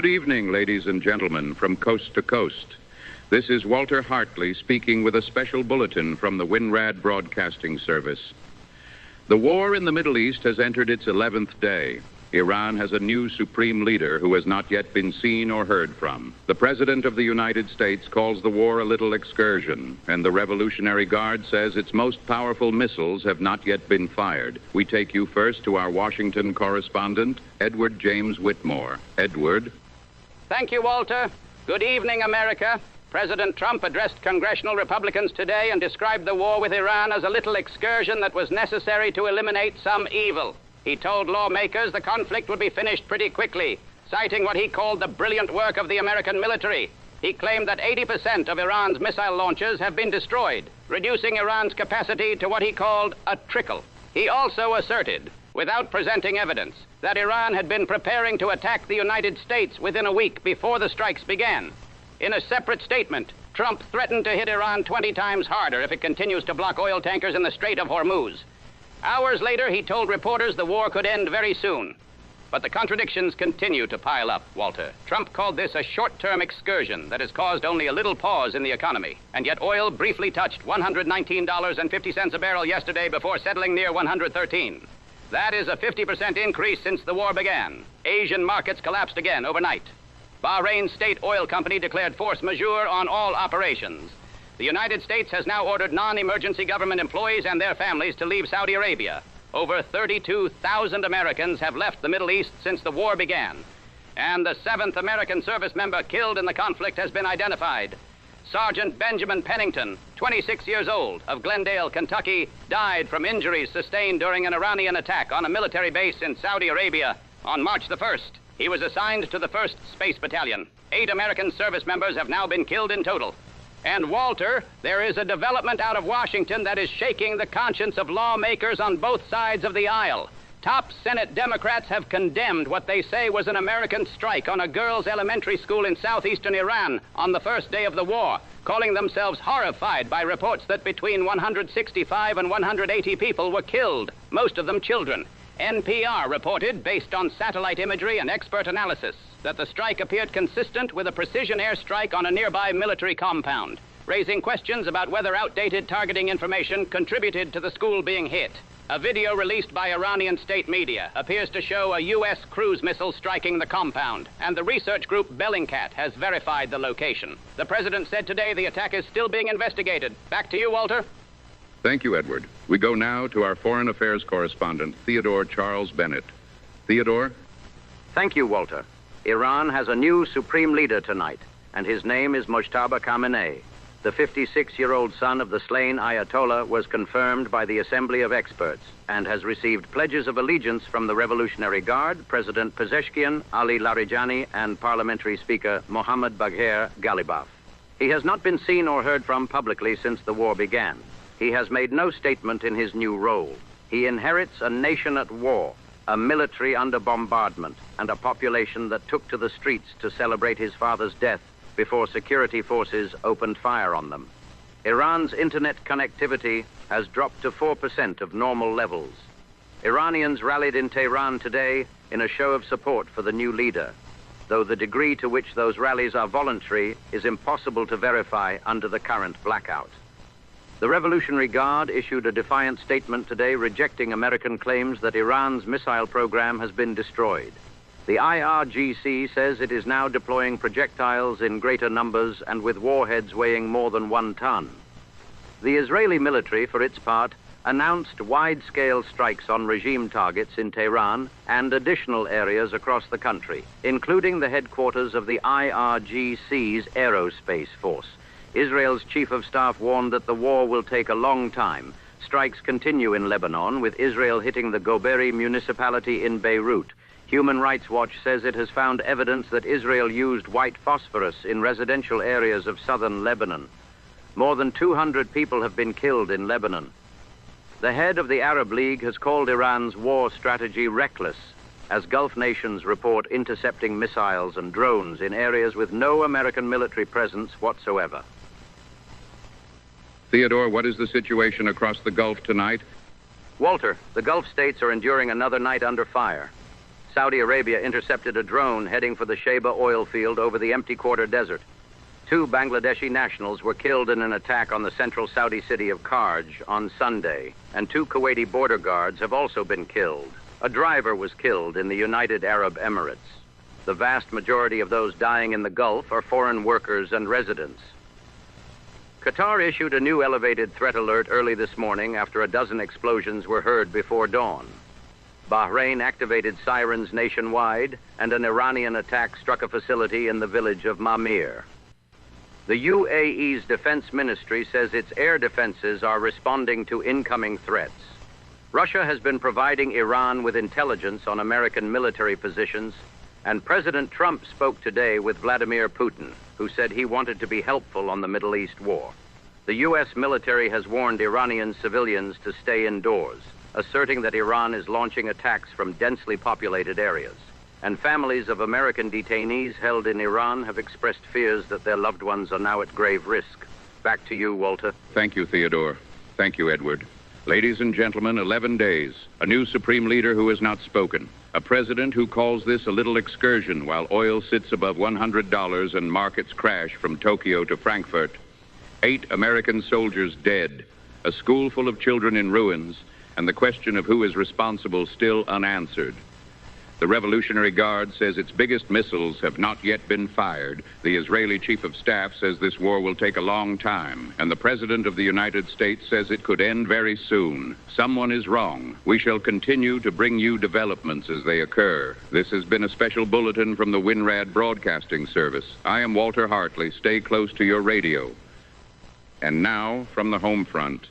Good evening, ladies and gentlemen, from coast to coast. This is Walter Hartley speaking with a special bulletin from the WINRAD Broadcasting Service. The war in the Middle East has entered its 11th day. Iran has a new supreme leader who has not yet been seen or heard from. The President of the United States calls the war a little excursion, and the Revolutionary Guard says its most powerful missiles have not yet been fired. We take you first to our Washington correspondent, Edward James Whitmore. Edward. Thank you, Walter. Good evening, America. President Trump addressed congressional Republicans today and described the war with Iran as a little excursion that was necessary to eliminate some evil. He told lawmakers the conflict would be finished pretty quickly, citing what he called the brilliant work of the American military. He claimed that 80% of Iran's missile launches have been destroyed, reducing Iran's capacity to what he called a trickle. He also asserted, without presenting evidence, that Iran had been preparing to attack the United States within a week before the strikes began. In a separate statement, Trump threatened to hit Iran 20 times harder if it continues to block oil tankers in the Strait of Hormuz. Hours later, he told reporters the war could end very soon. But the contradictions continue to pile up, Walter. Trump called this a short-term excursion that has caused only a little pause in the economy. And yet oil briefly touched $119.50 a barrel yesterday before settling near $113. That is a 50% increase since the war began. Asian markets collapsed again overnight. Bahrain State Oil Company declared force majeure on all operations. The United States has now ordered non-emergency government employees and their families to leave Saudi Arabia. Over 32,000 Americans have left the Middle East since the war began. And the 7th American service member killed in the conflict has been identified. Sergeant Benjamin Pennington, 26 years old, of Glendale, Kentucky, died from injuries sustained during an Iranian attack on a military base in Saudi Arabia on March the 1st. He was assigned to the 1st Space Battalion. 8 American service members have now been killed in total. And Walter, there is a development out of Washington that is shaking the conscience of lawmakers on both sides of the aisle. Top Senate Democrats have condemned what they say was an American strike on a girls' elementary school in southeastern Iran on the first day of the war, calling themselves horrified by reports that between 165 and 180 people were killed, most of them children. NPR reported, based on satellite imagery and expert analysis, that the strike appeared consistent with a precision airstrike on a nearby military compound, raising questions about whether outdated targeting information contributed to the school being hit. A video released by Iranian state media appears to show a U.S. cruise missile striking the compound, and the research group Bellingcat has verified the location. The president said today the attack is still being investigated. Back to you, Walter. Thank you, Edward. We go now to our foreign affairs correspondent, Theodore Charles Bennett. Theodore? Thank you, Walter. Iran has a new supreme leader tonight, and his name is Mojtaba Khamenei. The 56-year-old son of the slain Ayatollah was confirmed by the Assembly of Experts and has received pledges of allegiance from the Revolutionary Guard, President Pezeshkian, Ali Larijani, and Parliamentary Speaker Mohammad Bagher Ghalibaf. He has not been seen or heard from publicly since the war began. He has made no statement in his new role. He inherits a nation at war, a military under bombardment, and a population that took to the streets to celebrate his father's death before security forces opened fire on them. Iran's internet connectivity has dropped to 4% of normal levels. Iranians rallied in Tehran today in a show of support for the new leader, though the degree to which those rallies are voluntary is impossible to verify under the current blackout. The Revolutionary Guard issued a defiant statement today rejecting American claims that Iran's missile program has been destroyed. The IRGC says it is now deploying projectiles in greater numbers and with warheads weighing more than 1 ton. The Israeli military, for its part, announced wide-scale strikes on regime targets in Tehran and additional areas across the country, including the headquarters of the IRGC's aerospace force. Israel's chief of staff warned that the war will take a long time. Strikes continue in Lebanon, with Israel hitting the Goberi municipality in Beirut. Human Rights Watch says it has found evidence that Israel used white phosphorus in residential areas of southern Lebanon. More than 200 people have been killed in Lebanon. The head of the Arab League has called Iran's war strategy reckless, as Gulf nations report intercepting missiles and drones in areas with no American military presence whatsoever. Theodore, what is the situation across the Gulf tonight? Walter, the Gulf states are enduring another night under fire. Saudi Arabia intercepted a drone heading for the Sheba oil field over the empty quarter desert. 2 Bangladeshi nationals were killed in an attack on the central Saudi city of Karj on Sunday, and 2 Kuwaiti border guards have also been killed. A driver was killed in the United Arab Emirates. The vast majority of those dying in the Gulf are foreign workers and residents. Qatar issued a new elevated threat alert early this morning after a dozen explosions were heard before dawn. Bahrain activated sirens nationwide, and an Iranian attack struck a facility in the village of Majeure. The UAE's defense ministry says its air defenses are responding to incoming threats. Russia has been providing Iran with intelligence on American military positions, and President Trump spoke today with Vladimir Putin, who said he wanted to be helpful on the Middle East war. The U.S. military has warned Iranian civilians to stay indoors, asserting that Iran is launching attacks from densely populated areas. And families of American detainees held in Iran have expressed fears that their loved ones are now at grave risk. Back to you, Walter. Thank you, Theodore. Thank you, Edward. Ladies and gentlemen, 11 days. A new supreme leader who has not spoken. A president who calls this a little excursion while oil sits above $100 and markets crash from Tokyo to Frankfurt. 8 American soldiers dead. A school full of children in ruins, and the question of who is responsible still unanswered. The Revolutionary Guard says its biggest missiles have not yet been fired. The Israeli Chief of Staff says this war will take a long time. And the President of the United States says it could end very soon. Someone is wrong. We shall continue to bring you developments as they occur. This has been a special bulletin from the WINRAD Broadcasting Service. I am Walter Hartley. Stay close to your radio. And now, from the home front.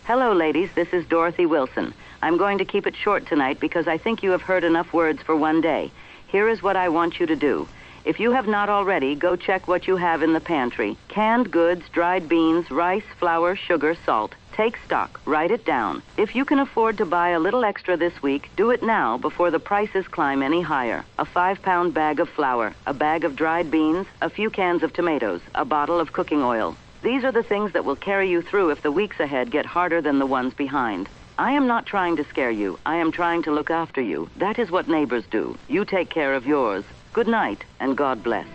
Hello, ladies. This is Dorothy Wilson. I'm going to keep it short tonight because I think you have heard enough words for one day. Here is what I want you to do. If you have not already, go check what you have in the pantry. Canned goods, dried beans, rice, flour, sugar, salt. Take stock. Write it down. If you can afford to buy a little extra this week, do it now before the prices climb any higher. A 5-pound bag of flour, a bag of dried beans, a few cans of tomatoes, a bottle of cooking oil. These are the things that will carry you through if the weeks ahead get harder than the ones behind. I am not trying to scare you. I am trying to look after you. That is what neighbors do. You take care of yours. Good night, and God bless.